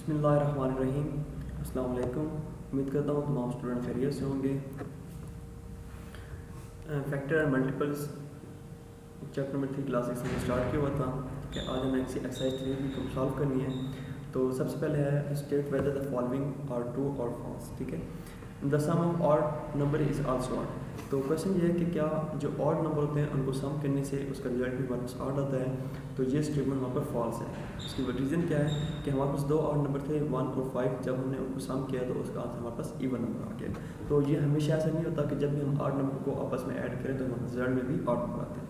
बिस्मिल्लाहिर्रहमानिर्रहीम। अस्सलाम वालेकुम। उम्मीद करता हूँ तमाम स्टूडेंट खैरियत से होंगे। Factor and multiples chapter number 3 class 6 में स्टार्ट किया हुआ था कि आज हमें एक्सरसाइज 3 को सॉल्व करनी है। तो सबसे पहले है state whether the following are true और फॉल्स। ठीक है, the sum of odd number is also odd. तो क्वेश्चन ये है कि क्या जो ऑड नंबर होते हैं उनको सम करने से उसका रिजल्ट भी हमारे पास ऑड आता है। तो ये स्टेटमेंट वहाँ पर फॉल्स है। उसकी रीज़न क्या है कि हमारे पास दो ऑड नंबर थे 1 और 5। जब हमने उनको सम किया तो उसका आंसर हमारे पास इवन नंबर आ गया। तो ये हमेशा ऐसा नहीं होता कि जब भी हम ऑड नंबर को आपस में ऐड करें तो हमारे रिजल्ट में भी ऑड नंबर आते हैं।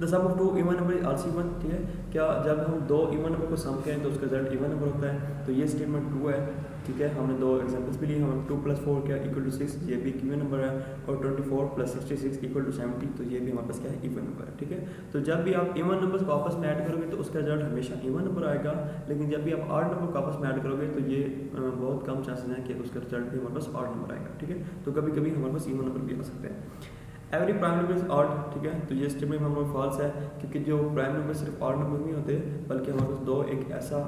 The sum of two even number is also even. ठीक है, क्या जब हम दो इवन नंबर को सम करें तो उसका रिजल्ट इवन नंबर होता है। तो ये स्टेटमेंट ट्रू है। ठीक है, हमने दो एग्जांपल्स भी लिए। हम 2 + 4 क्या इक्वल टू 6, ये भी इवन नंबर है। और 24 + 66 इक्वल टू 70, तो ये भी हमारे पास क्या है, इवन नंबर है। ठीक है, तो जब भी आप इवन नंबर्स को आपस में ऐड करोगे तो उसका रिजल्ट हमेशा इवन नंबर आएगा। लेकिन जब भी आप ऑड नंबर को आपस में ऐड करोगे तो ये बहुत कम चांसेस हैं कि उसका रिजल्ट भी हमारे पास ऑड नंबर आएगा। ठीक है, तो कभी कभी हमारे पास इवन नंबर भी आ सकते हैं। Every prime number is odd. ठीक है, तो ये स्टेटमेंट हमारा फॉल्स है क्योंकि जो प्राइम नंबर सिर्फ ऑड नंबर नहीं होते बल्कि हमारे पास दो एक ऐसा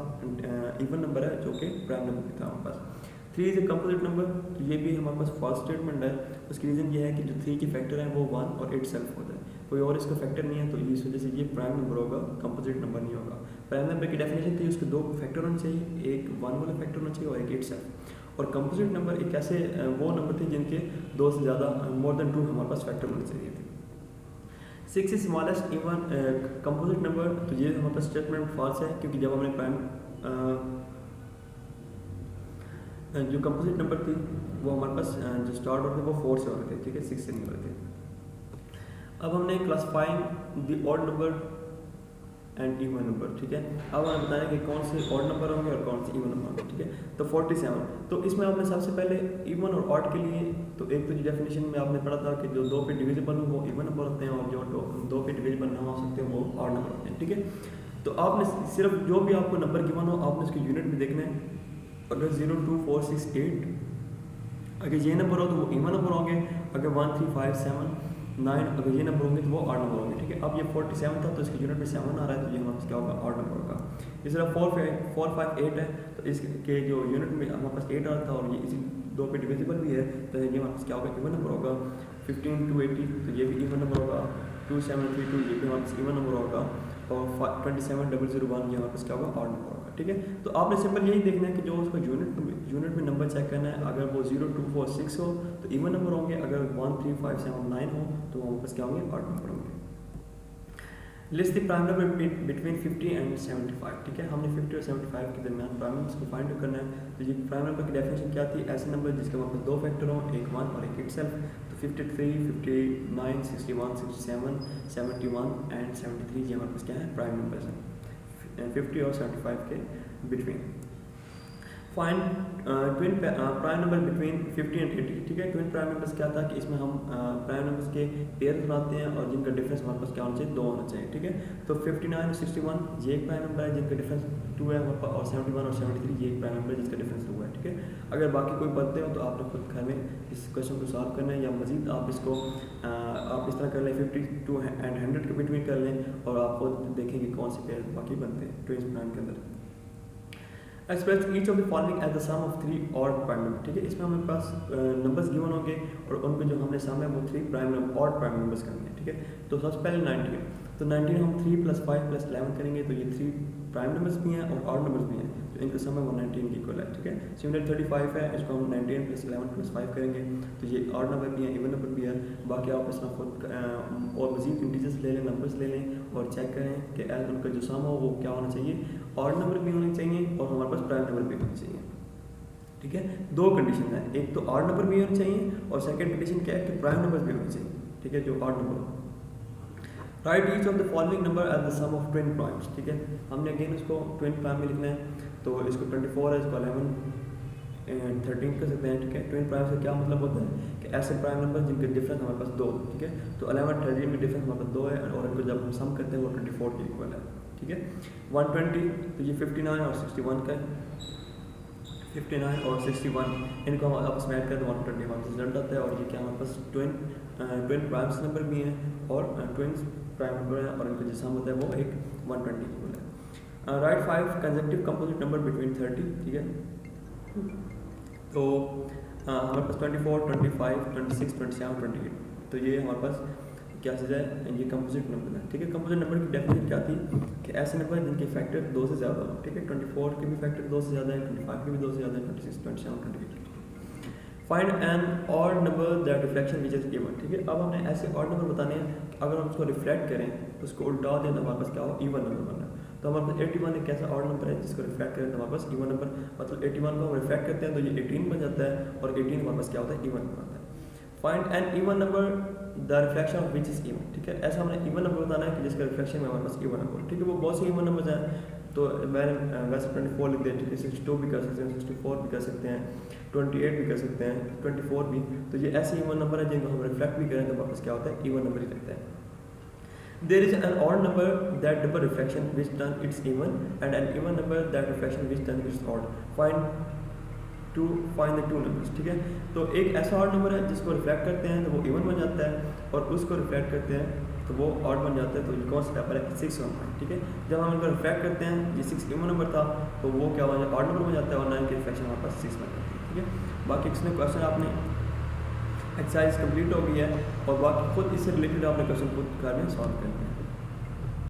इवन नंबर है जो कि प्राइम नंबर भी था हमारे पास। 3 इज ए कंपोजिट नंबर। तो ये भी हमारे पास फॉल्स स्टेटमेंट है। उसकी रीज़न ये है कि जो 3 के फैक्टर हैं वो 1 और इट सेल्फ होता है, कोई और इसका फैक्टर नहीं है। तो इस वजह से ये प्राइम नंबर होगा, कंपोजिट नंबर नहीं होगा। प्राइम नंबर की डेफिनेशन थी उसके दो फैक्टर होने चाहिए, एक 1 वाला फैक्टर होना चाहिए और एक इट सेल्फ। और कंपोजिट नंबर एक ऐसे वो नंबर थे जिनके 2 से ज़्यादा मोर देन 2 हमारे पास फैक्टर होने चाहिए थे। 6 is smallest even composite number. तो ये हमारे पास स्टेटमेंट फॉल्स है क्योंकि जब हमने प्राइम जो कंपोजिट नंबर थी वो हमारे पास जो स्टार्ट होते वो 4 से हो रहे थे। ठीक है, 6 से नहीं हो रहे थे। अब हमने classifying the odd number and even number. ठीक है, अब हमें बताया कि कौन से ऑड नंबर होंगे और कौन से इवन नंबर होंगे। ठीक है, तो 47। तो इसमें आपने सबसे पहले इवन और ऑड के लिए तो एक तो डेफिनेशन में आपने पढ़ा था कि जो 2 पे डिविजिबल हो वो इवन नंबर होते हैं और जो 2 पे डिविजिबल ना हो सकते वो ऑड नंबर होते हैं। ठीक है, तो आपने सिर्फ जो भी आपको नंबर गिवन हो आपने उसके यूनिट में देखना है। अगर 0 2 4 6 8 अगर ये नंबर हो तो वो इवन नंबर होंगे। अगर 1 3 5 7 9 अगर ये नंबर होंगे तो वो ऑड नंबर होंगे। ठीक है, अब ये 47 था तो इसके यूनिट में 7 आ रहा है तो ये हमारे पास क्या होगा, ऑड नंबर होगा। इस तरह 4 5 8 है तो इसके जो यूनिट में हमारे पास 8 आ रहा था और ये इसी 2 पे डिविजिबल भी है तो ये हमारे पास क्या होगा, इवन नंबर होगा। 15 2 80 तो ये भी इवन नंबर होगा। 2 7 3 2 ये भी हमारे पास इवन नंबर होगा। और 27 001 ये हमारे पास क्या होगा, ऑड नंबर होगा। ठीक है, तो आपने सिंपल यही देखना है कि जो उसका यूनिट में नंबर चेक करना है। अगर वो 0 2 4 6 हो तो इवन नंबर होंगे। अगर 1 3 5 7 9 हो तो हमारे पास क्या होंगे, ऑड नंबर होंगे। List the prime number between 50 and 75। ठीक है, हमने 50 और 75 के दरमियान प्राइम नंबर्स को फाइंड करना है। तो ये प्राइम नंबर की डेफिनेशन क्या थी, ऐसे नंबर जिसके हमारे पास 2 फैक्टर हों, एक 1 और एक इट सेल्फ। तो 53 59 61 67 71 एंड 73 ये हमारे पास क्या है, प्राइम नंबर्स हैं 50 और 75 के between. Find twin prime number between 50 and 80। ठीक है, ट्विन प्राइम नंबर्स क्या था कि इसमें हम प्राइम नंबर्स के पेयर बनाते हैं और जिनका डिफरेंस हमारे पास क्या होना चाहिए, 2 होना चाहिए। ठीक है, तो 59 और 61 ये एक प्राइम नंबर है जिनका डिफरेंस 2 है हमारे पास, और 71 और 73 ये एक प्राइम नंबर है जिसका डिफरेंस 2 है। ठीक है, अगर बाकी कोई पढ़ते हो तो आपने खुद घर में इस क्वेश्चन को सॉल्व करना है या मजीद आप इसको आप इस तरह कर लें 52 एंड 100 के बिटवीन कर लें और आप खुद देखेंगे कौन से पेयर बाकी बनते हैं ट्विन प्राइम के अंदर। Express each of the following as the sum of 3 odd prime number. ठीक है, इसमें हमारे पास नंबर्स गिवन होंगे और उनके जो हमने सम है वो 3 prime number odd prime numbers करने हैं। ठीक है, तो सबसे पहले 19। तो 19 हम 3 + 5 + 11 करेंगे तो ये 3 प्राइम नंबर्स भी हैं और ऑड नंबर्स भी हैं, तो इनका सम है वो 19 की इक्वल है। ठीक है, सिमिलर 35 है, इसको हम 19 + 11 + 5 करेंगे तो ये ऑड नंबर भी है, इवन नंबर भी है। बाकी आप इसमें खुद और मजीद इंटीजर्स ले लें, नंबर्स ले लें और चेक करें कि उनका जो सम हो वो क्या होना चाहिए, ऑड नंबर भी होने चाहिए और हमारे पास प्राइम नंबर भी होने चाहिए। ठीक है, 2 कंडीशन है, एक तो ऑड नंबर भी होने चाहिए और सेकंड कंडीशन क्या है कि प्राइम नंबर भी होने चाहिए। ठीक है, जो ऑड नंबर हो। Right each of the following number as the sum of twin primes. ठीक है, हमने अगेन उसको ट्विन प्राइम में लिखना है तो इसको 24 है, इसको 11 13 कर सकते हैं। ठीक है, ट्विन प्राइम से क्या मतलब होता है कि ऐसे प्राइम नंबर जिनके डिफरेंस हमारे पास 2। ठीक है, तो 11 13 में डिफरेंस हमारे पास 2 है और इनको जब हम सम करते हैं वो 24 के इक्वल है। ठीक है, 120 तो ये 59 और 61 का है। 59 और 61 इनको हम आपस में ऐड करें तो 121 रिजल्ट आता है। और ये क्या हमारे पास ट्विन प्राइम्स नंबर भी हैं और ट्विन प्राइम नंबर है और इनका जो सम होता है वो एक 120 इक्वल है। Right 5 consecutive composite number between 30, ठीक है। तो हमारे पास 24, 25, 26, 27, 28, तो ये हमारे पास क्या चीज़ है, ये कंपोजिट नंबर है, ठीक है। कंपोजिट नंबर की डेफिनेशन क्या थी कि ऐसे नंबर हैं जिनके फैक्टर 2 से ज़्यादा हो, ठीक है। 24 के भी फैक्टर 2 से ज़्यादा है, 25 के भी 2 से ज़्यादा है, 26, 27, 28। Find an odd number that reflection which is even, ठीक है। अब हमने ऐसे ऑड नंबर बताने हैं कि अगर हम उसको रिफ्लेक्ट करें तो उसको उल्टा दें तो हमारे पास क्या हो, इवन नंबर बनना है। तो हमारे पास 81 एक ऐसा ऑड नंबर है जिसको रिफ्लेक्ट करें तो हमारे पास इवन नंबर, मतलब 81 को हम रिफ्लेक्ट करते हैं तो ये 18 बन जाता है, और 18 हमारे पास क्या होता है, इवन नंबर आता है। Find an even number the reflection of which is even, ठीक है। ऐसा हमने इवन नंबर बताना है कि जिसका रिफ्लेक्शन में हमारे पास इवन नंबर, ठीक है। वो बहुत से इवन नंबर हैं, तो मैंने वैसे 24 लिख दिया, ठीक है। 62 भी कर सकते हैं, 64 भी कर सकते हैं, 28 भी कर सकते हैं, 24 भी। तो ये ऐसे इवन नंबर है जिनको हम रिफ्लेक्ट भी करें तो वापस क्या होता है, इवन नंबर ही लगता है। There is an odd number that double reflection which turn its even and an even number that reflection which turn its odd. Find the two numbers, ठीक है। तो एक ऐसा ऑड नंबर है जिसको रिफ्लेक्ट करते हैं तो वो इवन बन जाता है, और उसको रिफ्लेक्ट करते हैं तो वो ऑड बन जाता है। तो ये कौन सा पेपर है, 6 और 9, ठीक है। जब हम इनको रिफ्लेक्ट करते हैं, ये 6 इवन नंबर था तो वो क्या बन जाता है, ऑड नंबर बन जाता है, और 9 की रिफ्लेक्शन हमारे पास 6 बन जाती है, ठीक है। बाकी इसमें क्वेश्चन आपने एक्सरसाइज कंप्लीट हो गई है, और बाकी खुद इससे रिलेटेड आपने क्वेश्चन खुद घर में सॉल्व करना है।